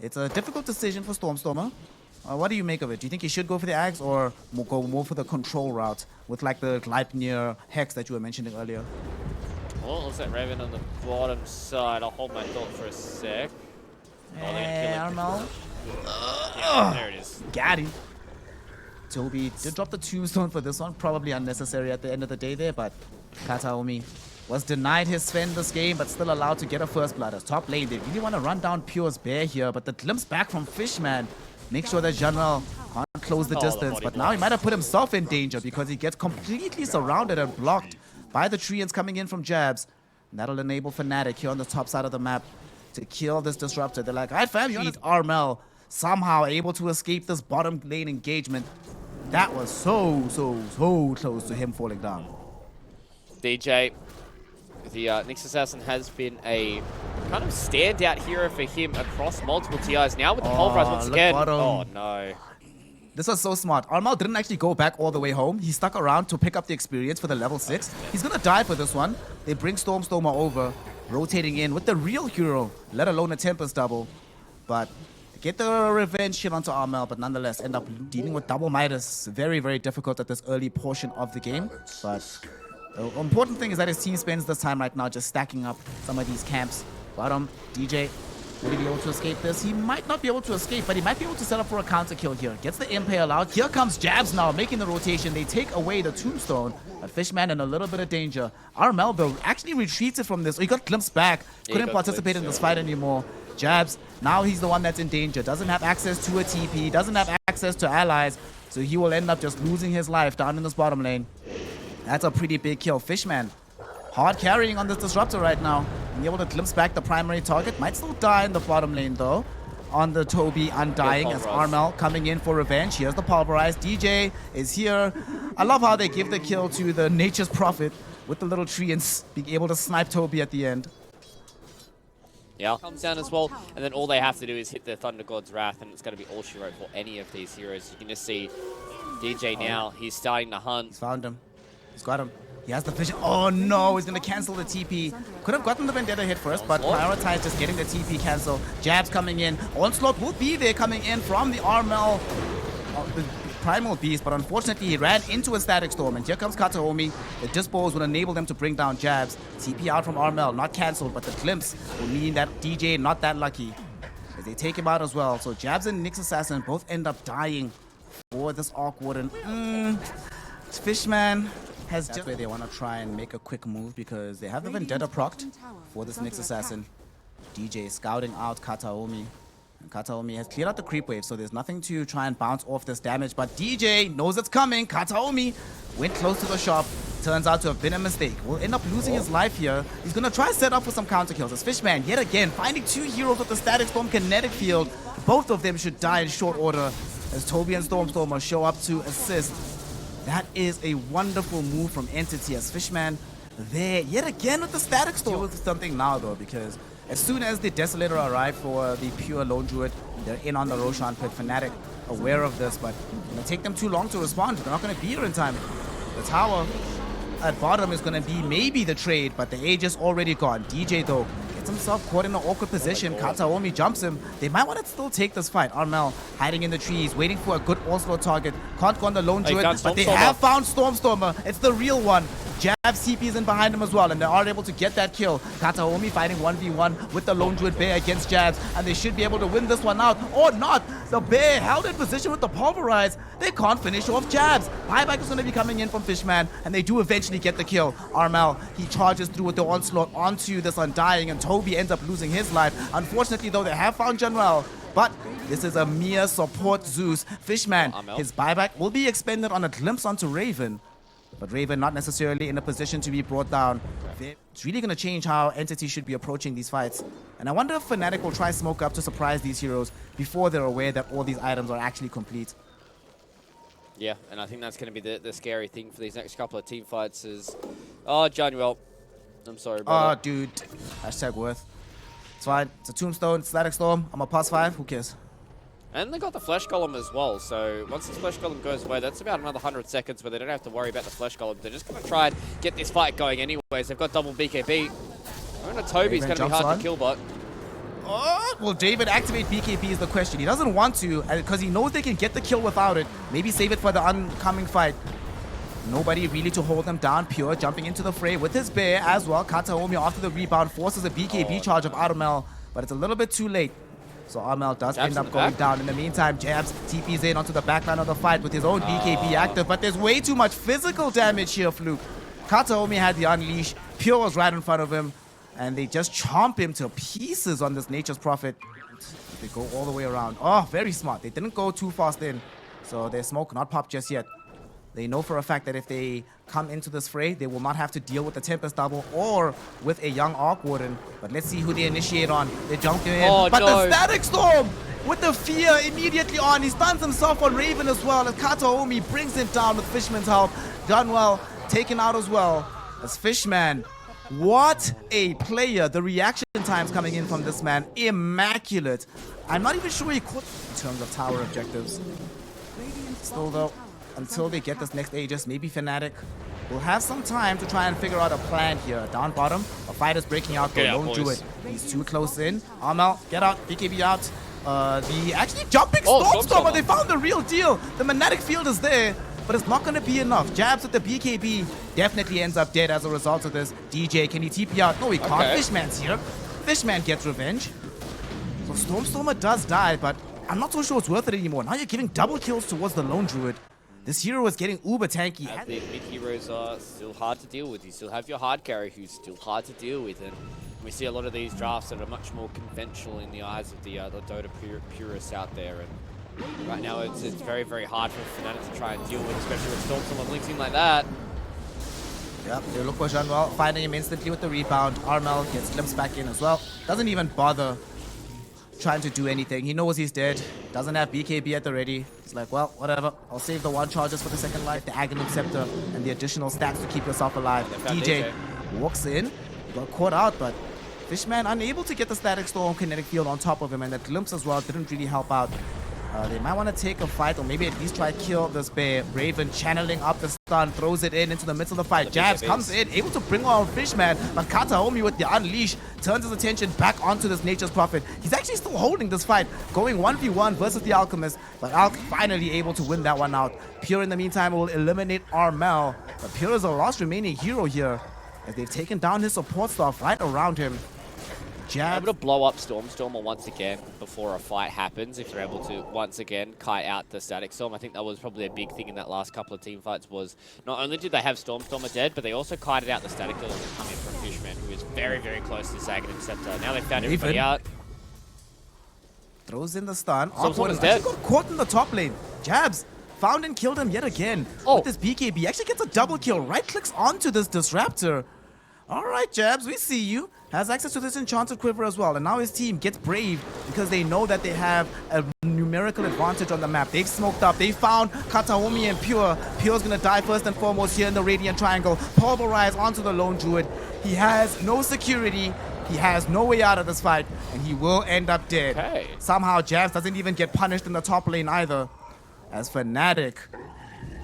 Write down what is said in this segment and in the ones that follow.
It's a difficult decision for Stormstormer. What do you make of it? Do you think he should go for the Axe or go more for the control route with like the Gleipnir Hex that you were mentioning earlier? Well, it looks like Raven on the bottom side. I'll hold my thought for a sec. Armel. Yeah, there it is. Got him. Toby did drop the tombstone for this one. Probably unnecessary at the end of the day there, but Kataomi was denied his Sven this game, but still allowed to get a first blood. As top lane, they really want to run down Pure's Bear here, but the glimpse back from Fishman makes sure that General can't close the distance. But now he might have put himself in danger because he gets completely surrounded and blocked by the Treants coming in from Jabs. And that'll enable Fnatic here on the top side of the map to kill this disruptor. They're like, alright fam, you need Armel somehow able to escape this bottom lane engagement. That was so close to him falling down. DJ, the Nyx Assassin has been a kind of standout hero for him across multiple TIs. Now with the pulverize once again. Oh no. This was so smart. Armel didn't actually go back all the way home. He stuck around to pick up the experience for the level 6. He's gonna die for this one. They bring Stormstormer over, rotating in with the real hero, let alone a Tempest double. But they get the revenge shit onto Armel, but nonetheless end up dealing with double Midas. Very, very difficult at this early portion of the game. But the important thing is that his team spends this time right now just stacking up some of these camps. Bottom, DJ, will he be able to escape this? He might not be able to escape, but he might be able to set up for a counter kill here. Gets the impale out. Here comes Jabs now, making the rotation. They take away the tombstone. But Fishman in a little bit of danger. Armel, though, actually retreated from this. He got glimpsed back. Couldn't participate in this fight anymore. Jabs, now he's the one that's in danger. Doesn't have access to a TP. Doesn't have access to allies. So he will end up just losing his life down in this bottom lane. That's a pretty big kill. Fishman, hard carrying on this disruptor right now. Being able to glimpse back the primary target. Might still die in the bottom lane though. On the Toby Undying as Armel coming in for revenge. Here's the pulverize. DJ is here. I love how they give the kill to the Nature's Prophet with the little treants being able to snipe Toby at the end. Yeah, comes down as well, and then all they have to do is hit the Thunder God's Wrath, and it's going to be all she wrote for any of these heroes. You can just see DJ now, he's starting to hunt. He's found him. He's got him. He has the vision. Oh no, he's going to cancel the TP. Could have gotten the Vendetta hit first, but prioritized just getting the TP cancel. Jabs coming in. Onslaught will be there coming in from the Armel, the Primal Beast, but unfortunately he ran into a Static Storm, and here comes Kataomi. The Dispose will enable them to bring down Jabs. TP out from Armel, not cancelled, but the glimpse will mean that DJ not that lucky as they take him out as well. So Jabs and Nyx Assassin both end up dying for this Arc Warden. Fishman has just where they want to try and make a quick move because they have the Vendetta procced for this Nyx Assassin. DJ scouting out Kataomi. And Kataomi has cleared out the creep wave, so there's nothing to try and bounce off this damage. But DJ knows it's coming. Kataomi went close to the shop. Turns out to have been a mistake. Will end up losing his life here. He's going to try set up for some counter kills. As Fishman, yet again, finding two heroes with the Static Storm Kinetic Field. Both of them should die in short order as Toby and Stormstormer show up to assist. That is a wonderful move from Entity as Fishman there yet again with the Static Storm. Deal with something now though, because as soon as the Desolator arrived for the pure Lone Druid, they're in on the Roshan pit. Fnatic aware of this, but it's going to take them too long to respond. They're not going to be here in time. The tower at bottom is going to be maybe the trade, but the age is already gone. DJ though gets himself caught in an awkward position. Kataomi jumps him. They might want to still take this fight. Armel hiding in the trees, waiting for a good onslaught target. Can't go on the Lone Druid, but they have found Stormstormer. It's the real one. Jabs CP's in behind him as well, and they are able to get that kill. Kataomi fighting 1v1 with the Lone Druid Bear against Jabs, and they should be able to win this one out, or not. The Bear held in position with the pulverize. They can't finish off Jabs. Buyback is going to be coming in from Fishman, and they do eventually get the kill. Armel, he charges through with the onslaught onto this Undying, and Toby ends up losing his life. Unfortunately, though, they have found General, but this is a mere support Zeus. Fishman, his buyback will be expended on a glimpse onto Raven. But Raven not necessarily in a position to be brought down. It's really going to change how Entity should be approaching these fights. And I wonder if Fnatic will try smoke up to surprise these heroes before they're aware that all these items are actually complete. Yeah, and I think that's going to be the scary thing for these next couple of team fights is... Oh, Januel. I'm sorry, brother. Oh, dude. Hashtag worth. It's fine. It's a Tombstone, Static Storm. I'm a +5. Who cares? And they got the Flesh Golem as well, so once this Flesh Golem goes away, that's about another 100 seconds where they don't have to worry about the Flesh Golem. They're just going to try and get this fight going anyways. They've got double BKB. I don't know, Toby's going to be hard to kill, but... Oh, will David activate BKB is the question. He doesn't want to because he knows they can get the kill without it. Maybe save it for the oncoming fight. Nobody really to hold them down. Pure jumping into the fray with his bear as well. Kataomi after the rebound forces a BKB charge of Armel, but it's a little bit too late. So Armel does end up going down. In the meantime, Jabs TP's in onto the backline of the fight with his own BKB active, but there's way too much physical damage here, Fluke. Kataomi had the unleash. Pure was right in front of him, and they just chomp him to pieces on this Nature's Prophet. They go all the way around. Oh, very smart. They didn't go too fast in, so their smoke not popped just yet. They know for a fact that if they come into this fray, they will not have to deal with the Tempest double or with a young Arc Warden. But let's see who they initiate on. They jump in. But the Static Storm with the fear immediately on. He stuns himself on Raven as well as Kataomi brings him down with Fishman's help. Done well, taken out as well as Fishman. What a player. The reaction times coming in from this man, immaculate. I'm not even sure he caught in terms of tower objectives. Still though, until they get this next Aegis, maybe Fnatic will have some time to try and figure out a plan here. Down bottom, a fight is breaking out. They don't do it. He's too close in. Armel, get out. BKB out. The actually jumping Stormstormer. They found the real deal. The Magnetic field is there, but it's not going to be enough. Jabs with the BKB definitely ends up dead as a result of this. DJ, can he TP out? No, he can't. Fishman's here. Fishman gets revenge. So Stormstormer does die, but I'm not so sure it's worth it anymore. Now you're giving double kills towards the Lone Druid. This hero is getting uber tanky. The mid heroes are still hard to deal with. You still have your hard carry who's still hard to deal with, and we see a lot of these drafts that are much more conventional in the eyes of the Dota purists out there. And right now it's very, very hard for Fnatic to try and deal with, especially with Stormstorm and links in like that. Yep, they look for Jean-Well, finding him instantly with the rebound. Armel gets glimpsed back in as well. Doesn't even bother trying to do anything. He knows he's dead. Doesn't have BKB at the ready. He's like, well, whatever. I'll save the one charges for the second life, the Aghanim Scepter, and the additional stacks to keep yourself alive. DJ walks in, got caught out, but Fishman unable to get the Static Storm kinetic field on top of him, and that glimpse as well didn't really help out. They might want to take a fight, or maybe at least try to kill this bear. Raven channeling up the stun, throws it into the midst of the fight. Jabs comes in, able to bring on Fishman, but Kataomi with the unleash turns his attention back onto this Nature's Prophet. He's actually still holding this fight, going 1v1 versus the Alchemist, but Alch finally able to win that one out. Pure in the meantime will eliminate Armel, but Pure is the last remaining hero here, as they've taken down his support staff right around him. Able to blow up Stormstormer once again before a fight happens, if they're able to once again kite out the Static Storm. I think that was probably a big thing in that last couple of team fights, was not only did they have Stormstormer dead, but they also kited out the Static Storm coming from Fishman, who is very, very close to this Aghanim Scepter. Now they've found everybody out. Throws in the stun. Stormstormer's dead. Got caught in the top lane. Jabs found and killed him yet again. With this BKB. Actually gets a double kill. Right clicks onto this Disruptor. All right, Jabs, we see you. Has access to this Enchanted Quiver as well. And now his team gets brave because they know that they have a numerical advantage on the map. They've smoked up. They found Kataomi and Pure. Pure's going to die first and foremost here in the Radiant Triangle. Pulverize onto the Lone Druid. He has no security. He has no way out of this fight. And he will end up dead. Somehow, Jabs doesn't even get punished in the top lane either. As Fnatic,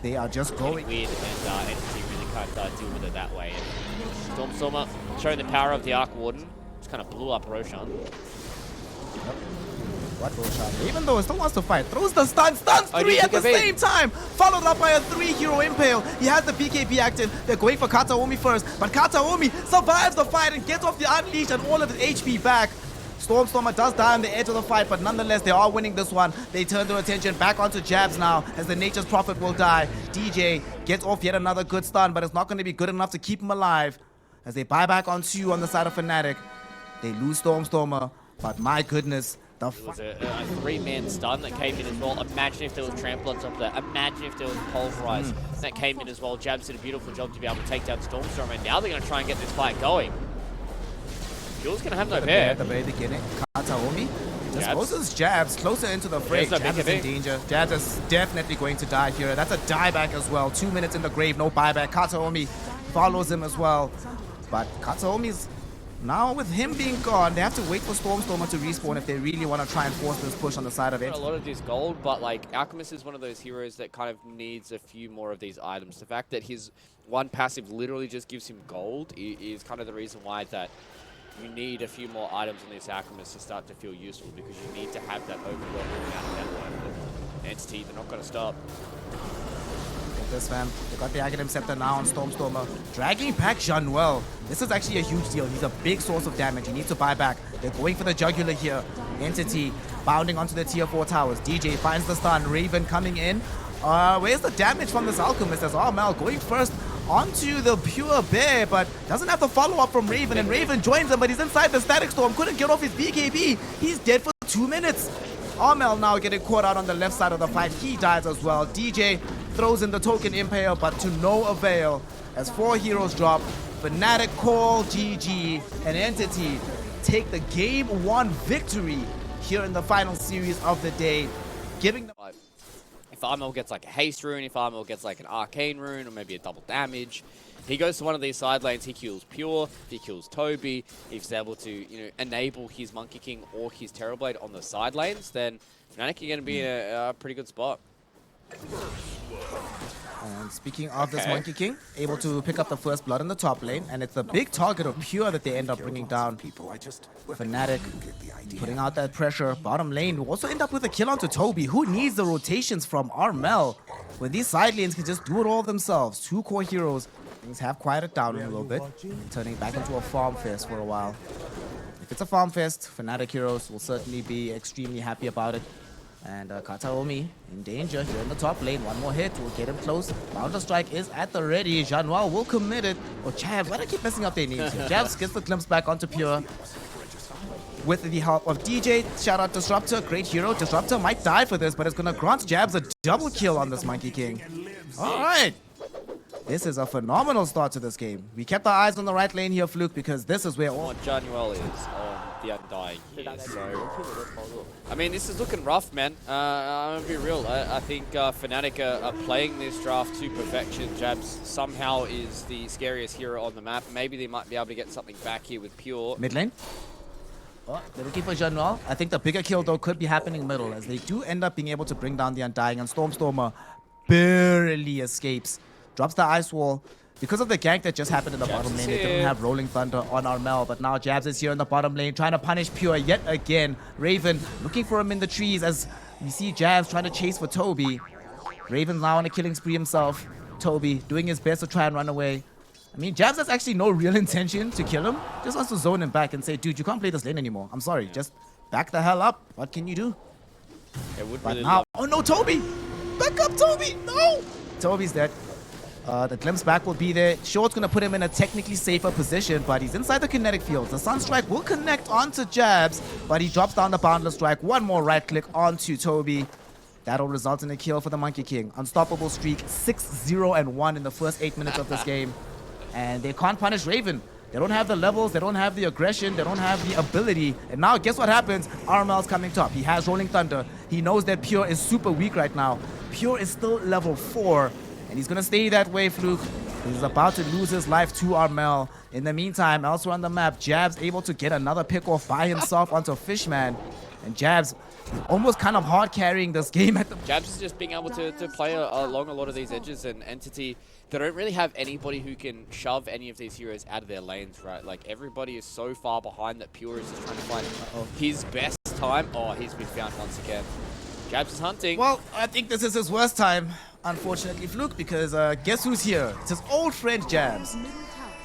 they are just going. Weird, and Entity really can't deal with it that way. Stormstormer showing the power of the Arc Warden. Just kind of blew up Roshan. What Roshan? Even though he still wants to fight, throws the stuns 3 at the same time! Followed up by a 3-hero impale. He has the BKB active. They're going for Kataomi first, but Kataomi survives the fight and gets off the unleash and all of his HP back. Stormstormer does die on the edge of the fight, but nonetheless, they are winning this one. They turn their attention back onto Jabs now, as the Nature's Prophet will die. DJ gets off yet another good stun, but it's not going to be good enough to keep him alive. As they buy back on 2 on the side of Fnatic. They lose Stormstormer, but my goodness, the it was a 3-man stun that came in as well. Imagine if there was Trample on top of that. Imagine if there was Pulverize that came in as well. Jabs did a beautiful job to be able to take down Stormstormer, and now they're going to try and get this fight going. Fuel's going to have no pair. At the very beginning, Kataomi disposes Jabs closer into the fray. Jabs is in danger. Jabs is definitely going to die here. That's a dieback as well. 2 minutes in the grave, no buyback. Kataomi follows him as well. But Kataomi's now, with him being gone, they have to wait for Stormstormer to respawn if they really want to try and force this push on the side of it. A lot of this gold, but like Alchemist is one of those heroes that kind of needs a few more of these items. The fact that his one passive literally just gives him gold is kind of the reason why that you need a few more items on these alchemists to start to feel useful, because you need to have that overwhelming amount of network. But Entity, they're not going to stop. This fam, they got the Aghanim Scepter now on Stormstormer, dragging back Januel. This is actually a huge deal. He's a big source of damage. He needs to buy back. They're going for the jugular here. Entity bounding onto the tier 4 towers. DJ finds the stun. Raven coming in. Where's the damage from this Alchemist? As Armel going first onto the Pure Bear, but doesn't have the follow-up from Raven, and Raven joins him, but he's inside the Static Storm. Couldn't get off his BKB. He's dead for 2 minutes. Armel now getting caught out on the left side of the fight. He dies as well. DJ throws in the token impale, but to no avail as 4 heroes drop. Fnatic call GG, and Entity take the game 1 victory here in the final series of the day, giving them... If Armel gets like a haste rune, if Armel gets like an arcane rune, or maybe a double damage, he goes to one of these side lanes, he kills Pure, he kills Toby, if he's able to, you know, enable his Monkey King or his Terrorblade on the side lanes, then Fnatic are going to be in a pretty good spot. And speaking of this Monkey King, able to pick up the first blood in the top lane, and it's the big target of Pure that they end up bringing down. Fnatic putting out that pressure. Bottom lane will also end up with a kill onto Toby, who needs the rotations from Armel, when these side lanes can just do it all themselves. 2 core heroes. Things have quieted down a little bit, turning back into a farm fest for a while. If it's a farm fest, Fnatic heroes will certainly be extremely happy about it. And Kataomi in danger here in the top lane. One more hit will get him close. Boundless Strike is at the ready. Januel will commit it. Oh, Jabs, why do I keep messing up their names here? Jabs gets the glimpse back onto Pure with the help of DJ. Shout out Disruptor, great hero. Disruptor might die for this, but it's going to grant Jabs a double kill on this Monkey King. All right. This is a phenomenal start to this game. We kept our eyes on the right lane here, Fluke, because this is where all... Januel is on the Undying here, so... I mean, this is looking rough, man. I'm gonna be real. I think Fnatic are playing this draft to perfection. Jabs somehow is the scariest hero on the map. Maybe they might be able to get something back here with Pure. Mid lane? Oh, they're looking for Januel. I think the bigger kill, though, could be happening middle, as they do end up being able to bring down the Undying, and Stormstormer barely escapes. Drops the ice wall. Because of the gank that just happened in the bottom lane, they didn't have Rolling Thunder on Armel, but now Jabs is here in the bottom lane, trying to punish Pure yet again. Raven looking for him in the trees as we see Jabs trying to chase for Toby. Raven's now on a killing spree himself. Toby doing his best to try and run away. I mean, Jabs has actually no real intention to kill him. Just wants to zone him back and say, dude, you can't play this lane anymore. I'm sorry, just back the hell up. What can you do? But now, oh no, Toby! Back up, Toby! No! Toby's dead. The glimpse back will be there. Short's going to put him in a technically safer position, but he's inside the kinetic field. The Sunstrike will connect onto Jabs, but he drops down the Boundless Strike. One more right click onto Toby. That'll result in a kill for the Monkey King. Unstoppable streak, 6-0-1 in the first 8 minutes of this game. And they can't punish Raven. They don't have the levels, they don't have the aggression, they don't have the ability. And now guess what happens? Armel's coming top. He has Rolling Thunder. He knows that Pure is super weak right now. Pure is still level 4. And he's going to stay that way, Fluke. He's about to lose his life to Armel. In the meantime, elsewhere on the map, Jabs able to get another pick off by himself onto Fishman. And Jabs almost kind of hard carrying this game at the... Jabs is just being able to play along a lot of these edges, and Entity, they don't really have anybody who can shove any of these heroes out of their lanes, right? Like, everybody is so far behind that Pure is just trying to find his best time. Oh, he's been found once again. Jabs is hunting. Well, I think this is his worst time, unfortunately, Fluke, because guess who's here? It's his old friend, Jabs.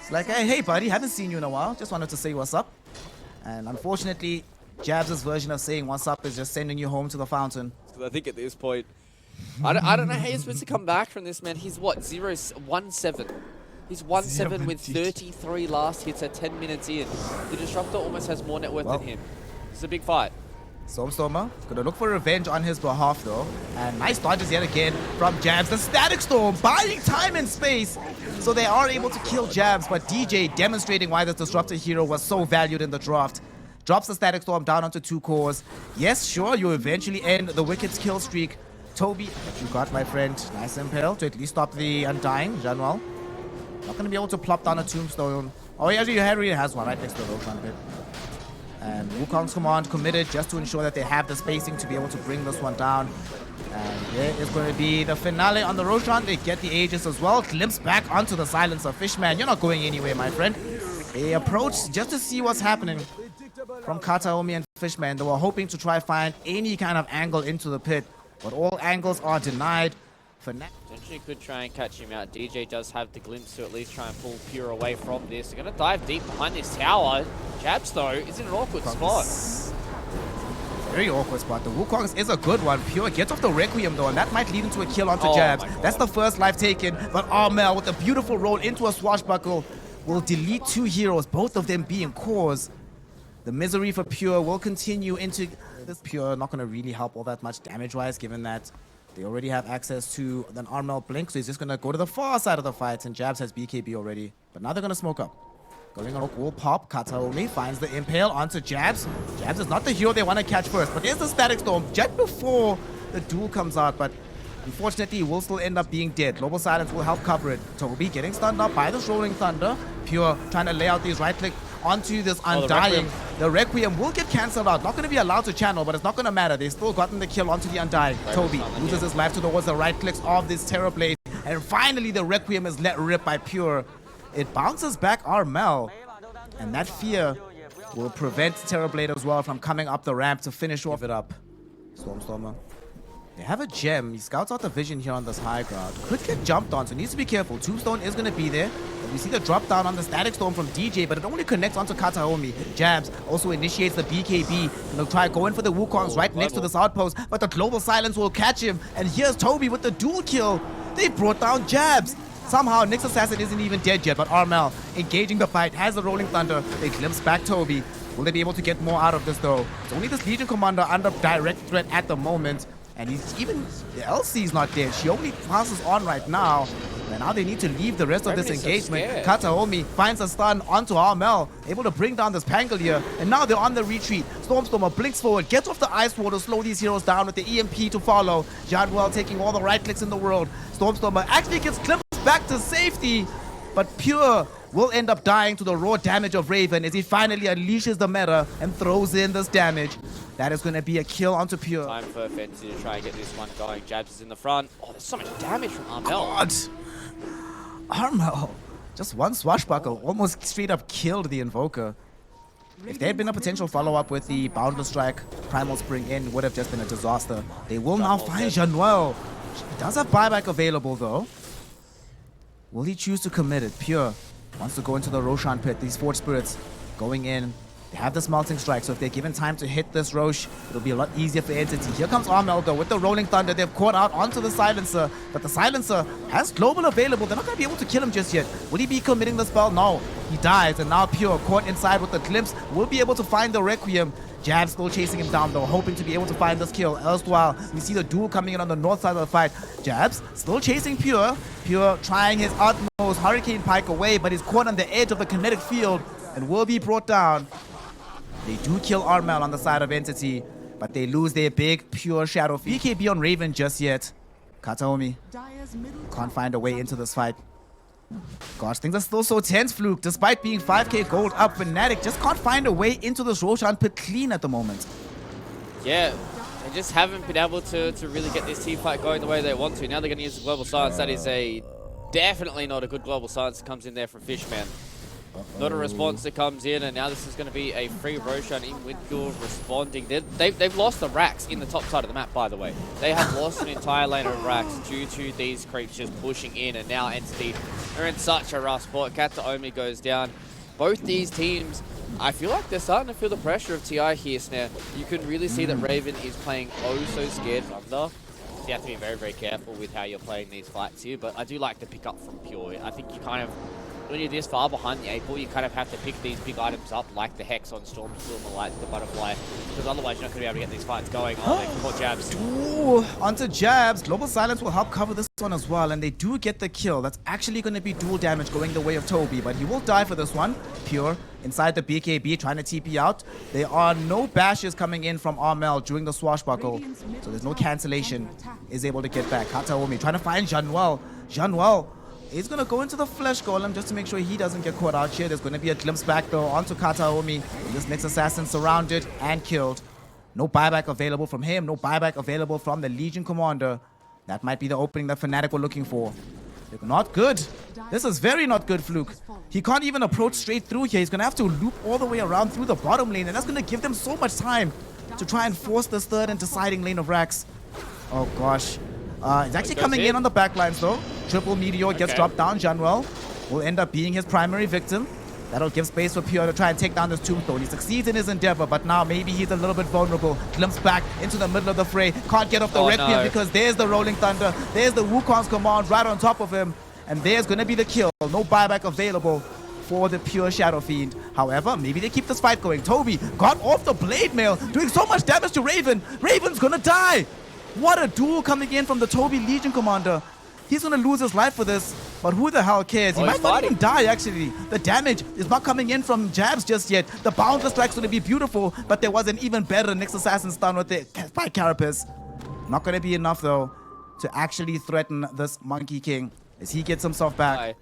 It's like, hey, buddy, haven't seen you in a while. Just wanted to say what's up. And unfortunately, Jabs' version of saying what's up is just sending you home to the fountain. I think at this point, I don't know how you're supposed to come back from this, man. He's what, 1-7. He's 1-7 with 33 last hits at 10 minutes in. The Disruptor almost has more net worth than him. It's a big fight. Stormstormer gonna look for revenge on his behalf though. And nice dodges yet again from Jabs. The Static Storm buying time and space. So they are able to kill Jabs, but DJ demonstrating why this Disruptor hero was so valued in the draft. Drops the Static Storm down onto 2 cores. Yes, sure, you eventually end the Wicked's kill streak. Toby, you got my friend. Nice impale to at least stop the Undying. Januel. Not gonna be able to plop down a Tombstone. Oh, he actually has one right next to the Roshan pit. And Wukong's command committed just to ensure that they have the spacing to be able to bring this one down. And there is going to be the finale on the Roshan. They get the Aegis as well. Glimpse back onto the silence of Fishman. You're not going anywhere, my friend. They approached just to see what's happening from Kataomi and Fishman. They were hoping to try find any kind of angle into the pit, but all angles are denied. Fnatic Potentially could try and catch him out. DJ does have the glimpse to at least try and pull Pure away from this. They're going to dive deep behind this tower. Jabs, though, is in an awkward spot. Very awkward spot. The Wukong's is a good one. Pure gets off the Requiem, though, and that might lead into a kill onto Jabs. That's the first life taken, but Armel with a beautiful roll into a swashbuckle will delete 2 heroes, both of them being cores. The misery for Pure will continue into this. Pure not going to really help all that much damage-wise, given that they already have access to an Armel Blink, so he's just going to go to the far side of the fight, and Jabs has BKB already. But now they're going to smoke up. Going on a cool pop, Kataomi finds the Impale onto Jabs. Jabs is not the hero they want to catch first, but there's the Static Storm just before the duel comes out, but unfortunately he will still end up being dead. Global Silence will help cover it. Toby getting stunned up by this Rolling Thunder. Pure trying to lay out these right click onto this Undying. The Requiem will get cancelled out. Not going to be allowed to channel, but it's not going to matter. They've still gotten the kill onto the Undying. Toby loses his life towards the right clicks of this Terrorblade. And finally the Requiem is let rip by Pure. It bounces back Armel. And that fear will prevent Terrorblade as well from coming up the ramp to finish off it up. Stormstormer. They have a gem. He scouts out the vision here on this high ground. Could get jumped on, so needs to be careful. Tombstone is going to be there. And we see the drop down on the Static Storm from DJ, but it only connects onto Kataomi. Jabs also initiates the BKB. And they'll try going for the Wukongs right next to this outpost, but the Global Silence will catch him. And here's Toby with the dual kill. They brought down Jabs. Somehow, Nyx Assassin isn't even dead yet, but Armel engaging the fight, has the Rolling Thunder. They glimpse back Toby. Will they be able to get more out of this, though? It's only this Legion Commander under direct threat at the moment. And he's even, the LC's not dead. She only passes on right now. And now they need to leave the rest of this engagement. Kataomi finds a stun onto Armel, able to bring down this Pangolier. And now they're on the retreat. Stormstormer blinks forward, gets off the Ice Wall to slow these heroes down with the EMP to follow. Jadwell taking all the right clicks in the world. Stormstormer actually gets clipped back to safety, but Pure will end up dying to the raw damage of Raven as he finally unleashes the meta and throws in this damage. That is going to be a kill onto Pure. Time for Fenty to try and get this one going. Jabs is in the front. Oh, there's so much damage from Armel. God. Armel, just one swashbuckle, almost straight up killed the Invoker. If there had been a potential follow-up with the Boundless Strike, Primal Spring in, it would have just been a disaster. They will now find Januel. He does have buyback available, though. Will he choose to commit it? Pure wants to go into the Roshan pit. These Forge Spirits going in. They have the Smelting Strike, so if they're given time to hit this Rosh, it'll be a lot easier for Entity. Here comes Armel, though, with the Rolling Thunder. They've caught out onto the Silencer, but the Silencer has Global available. They're not going to be able to kill him just yet. Will he be committing the spell? No. He dies, and now Pure, caught inside with the Glimpse, will be able to find the Requiem. Jabs still chasing him down, though, hoping to be able to find this kill. Elsewhile, we see the duel coming in on the north side of the fight. Jabs still chasing Pure. Pure trying his utmost, Hurricane Pike away, but he's caught on the edge of the kinetic field and will be brought down. They do kill Armel on the side of Entity, but they lose their big Pure Shadow. BKB on Raven just yet. Kataomi can't find a way into this fight. Gosh, things are still so tense, Fluke. Despite being 5k gold up, Fnatic just can't find a way into this Roshan pit clean at the moment. Yeah, they just haven't been able to really get this team fight going the way they want to. Now they're going to use the Global Silence. That is definitely not a good Global Silence that comes in there from Fishman. Not a response that comes in, and now this is going to be a free Roshan in with Gul responding. They've lost the racks in the top side of the map, by the way. They have lost an entire lane of racks due to these creeps just pushing in, and now Entity are in such a rough spot. Kataomi goes down. Both these teams, I feel like they're starting to feel the pressure of TI here, Snare. You can really see that Raven is playing oh so scared Thunder. So you have to be very, very careful with how you're playing these fights here, but I do like the pick up from Pure. I think you kind of, when you're this far behind the 8-ball, you kind of have to pick these big items up, like the Hex on Stormstormer, like the Butterfly, because otherwise you're not going to be able to get these fights going. Oh, they caught Jabs. Ooh, onto Jabs. Global Silence will help cover this one as well, and they do get the kill. That's actually going to be dual damage going the way of Toby, but he will die for this one. Pure inside the BKB, trying to TP out. There are no bashes coming in from Armel during the swashbuckle, so there's no cancellation. Is able to get back. Kataomi trying to find Januel. Januel is going to go into the Flesh Golem just to make sure he doesn't get caught out here. There's going to be a glimpse back, though, onto Kataomi. This next assassin surrounded and killed. No buyback available from him. No buyback available from the Legion Commander. That might be the opening that Fnatic were looking for. Not good. This is very not good, Fluke. He can't even approach straight through here. He's going to have to loop all the way around through the bottom lane, and that's going to give them so much time to try and force this third and deciding lane of Rax. Oh, gosh. He's actually coming in on the backlines, though. Triple Meteor gets dropped down. Janwell will end up being his primary victim. That'll give space for Pure to try and take down this Tombstone. He succeeds in his endeavor, but now maybe he's a little bit vulnerable. Glimpse back into the middle of the fray. Can't get off the Requiem because there's the Rolling Thunder. There's the Wukong's command right on top of him. And there's going to be the kill. No buyback available for the Pure Shadow Fiend. However, maybe they keep this fight going. Toby got off the Blade Mail, doing so much damage to Raven. Raven's going to die. What a duel coming in from the Toby Legion Commander. He's going to lose his life for this, but who the hell cares? He might not even die, actually. The damage is not coming in from jabs just yet. The Boundless Strike's going to be beautiful, but there was an even better Nyx Assassin stun with the by Carapace. Not going to be enough, though, to actually threaten this Monkey King as he gets himself back.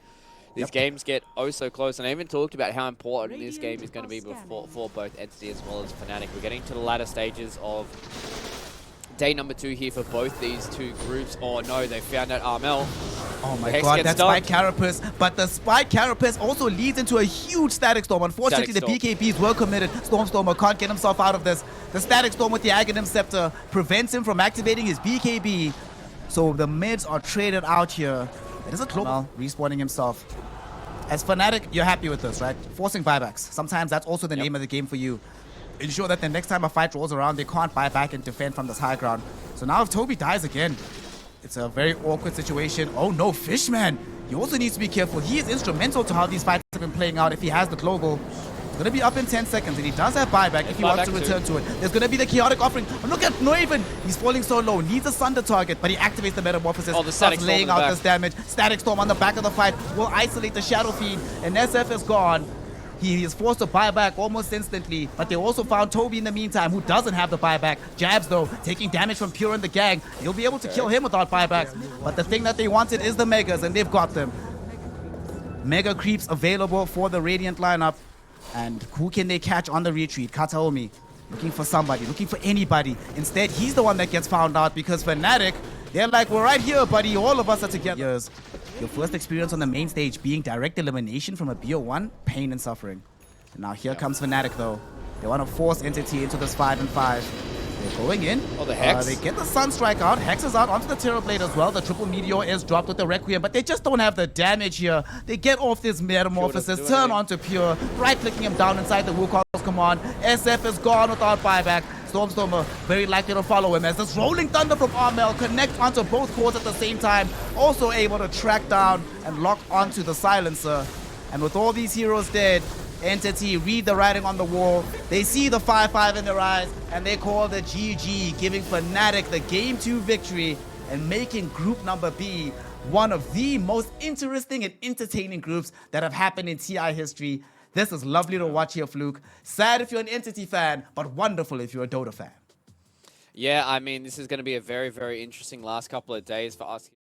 These games get oh so close, and I even talked about how important this game is going to be for both Entity as well as Fnatic. We're getting to the latter stages of day number 2 here for both these two groups. Oh no, they found out Armel. Oh my god, that's Spike Carapace. But the Spike Carapace also leads into a huge Static Storm. Unfortunately, the BKBs were committed. Stormer can't get himself out of this. The Static Storm with the Aghanim Scepter prevents him from activating his BKB. So the mids are traded out here. It is a global respawning himself. As Fnatic, you're happy with this, right? Forcing buybacks. Sometimes that's also the name of the game for you. Ensure that the next time a fight rolls around, they can't buy back and defend from this high ground. So now if Toby dies again, it's a very awkward situation. Oh no, Fishman! He also needs to be careful. He is instrumental to how these fights have been playing out if he has the global. It's going to be up in 10 seconds, and he does have buyback if he wants to return to it. There's going to be the chaotic offering. Oh, look at Neuven! He's falling so low. Needs a Sunder target, but he activates the Metamorphosis. Oh, the Static Storm laying out this damage. Static Storm on the back of the fight will isolate the Shadow Fiend, and SF is gone. He is forced to buy back almost instantly, but they also found Toby in the meantime, who doesn't have the buyback. Jabs, though, taking damage from Pure and the gang. They'll be able to kill him without buybacks, but the thing that they wanted is the Megas, and they've got them. Mega creeps available for the Radiant lineup, and who can they catch on the retreat? Kataomi, looking for somebody, looking for anybody. Instead, he's the one that gets found out because Fnatic, they're like, we're right here, buddy. All of us are together. Your first experience on the main stage being direct elimination from a BO1, pain and suffering. And now here comes Fnatic, though. They want to force Entity into this 5-5. They're going in. Oh, the Hex. They get the Sunstrike out. Hex is out onto the Terrorblade as well. The Triple Meteor is dropped with the Requiem, but they just don't have the damage here. They get off this Metamorphosis, turn onto Pure, right-clicking him down inside the Wukong's command. SF is gone without buyback. Stormer very likely to follow him as this Rolling Thunder from Armel connects onto both cores at the same time. Also able to track down and lock onto the Silencer. And with all these heroes dead, Entity read the writing on the wall. They see the 5-5 in their eyes, and they call the GG, giving Fnatic the Game 2 victory and making Group Number B one of the most interesting and entertaining groups that have happened in TI history. This is lovely to watch here, Fluke. Sad if you're an Entity fan, but wonderful if you're a Dota fan. Yeah, I mean, this is going to be a very, very interesting last couple of days for us.